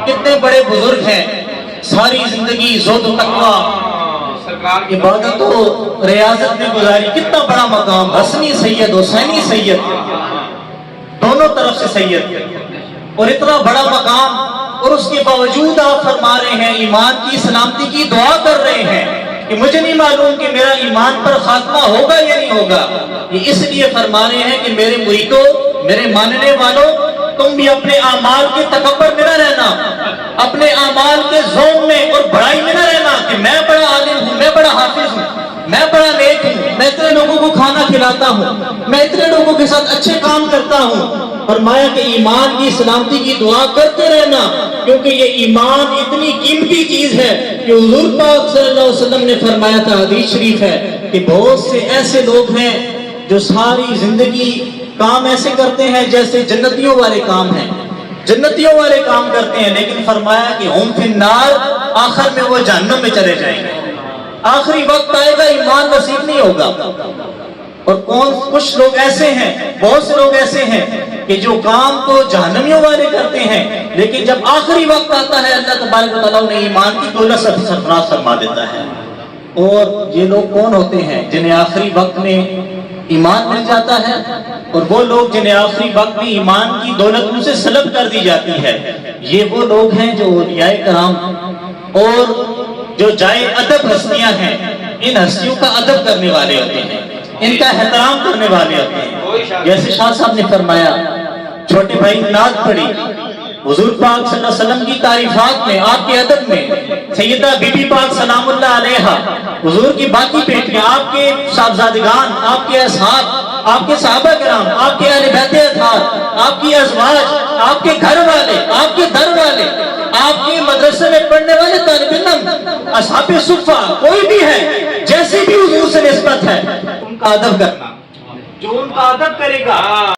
کتنے بڑے بزرگ ہیں، ساری زندگی زہد و تقویٰ، عبادت و ریاضت میں گزاری، کتنا بڑا مقام، حسنی سید حسینی سید، دونوں طرف سے سید، اور اتنا بڑا مقام، اور اس کے باوجود آپ فرما رہے ہیں ایمان کی سلامتی کی دعا کر رہے ہیں کہ مجھے نہیں معلوم کہ میرا ایمان پر خاتمہ ہوگا یا نہیں ہوگا۔ یہ اس لیے فرما رہے ہیں کہ میرے مریدوں، میرے ماننے والوں، تم بھی اپنے اعمال کے تکبر میں نہ رہنا، اپنے اعمال کے ذوق میں اور بڑائی میں نہ رہنا کہ میں بڑا عالم ہوں، میں بڑا حافظ ہوں، میں بڑا نیک ہوں، میں اتنے لوگوں کو کھانا کھلاتا ہوں، میں اتنے لوگوں کے ساتھ اچھے کام کرتا ہوں۔ فرمایا کہ ایمان کی سلامتی کی دعا کرتے رہنا، کیونکہ یہ ایمان اتنی قیمتی چیز ہے کہ حضور پاک صلی اللہ علیہ وسلم نے فرمایا تھا، حدیث شریف ہے کہ بہت سے ایسے لوگ ہیں جو ساری زندگی کام ایسے کرتے ہیں جیسے جنتیوں والے کام ہیں، جنتیوں والے کام کرتے ہیں، لیکن فرمایا کہ ہم فی النار، آخر میں وہ جہنم میں چلے جائیں گے۔ آخری وقت آئے گا، ایمان نصیب نہیں ہوگا۔ اور کچھ لوگ ایسے ہیں، بہت سے لوگ ایسے ہیں کہ جو کام تو جہنمیوں والے کرتے ہیں، لیکن جب آخری وقت آتا ہے اللہ تبارک و تعالیٰ انہیں ایمان کی دولت سے سرفراز فرما دیتا ہے۔ اور یہ لوگ کون ہوتے ہیں جنہیں آخری وقت میں ایمان مل جاتا ہے؟ اور وہ لوگ جنہیں آخری وقت میں ایمان کی دولت ان سے سلب کر دی جاتی ہے، یہ وہ لوگ ہیں جو اولیاء کرام اور جو جائے ادب ہستیاں ہیں، ان ہستیوں کا ادب کرنے والے ہوتے ہیں، ان کا احترام کرنے والے ہوتے ہیں۔ جیسے شاہ صاحب نے فرمایا، چھوٹے بھائی نے نعت پڑھی، حضور پاک صلی اللہ علیہ وسلم کی تعریفات میں، آپ کے ادب میں، سیدہ بی بی پاک سلام اللہ علیہا، حضور کی باقی بیٹیاں، آپ کے صاحبزادگان، آپ کے اصحاب، آپ کے صحابہ کرام، آپ کے اہل بیت اطہار، آپ کی ازواج، آپ کے گھر والے، آپ کے در والے، آپ کے مدرسے میں پڑھنے والے طالب علم، اصحاب صفہ، کوئی بھی ہے، جیسی بھی حضور سے نسبت ہے، ان کا ادب کرنا، جو ان کا ادب کرے گا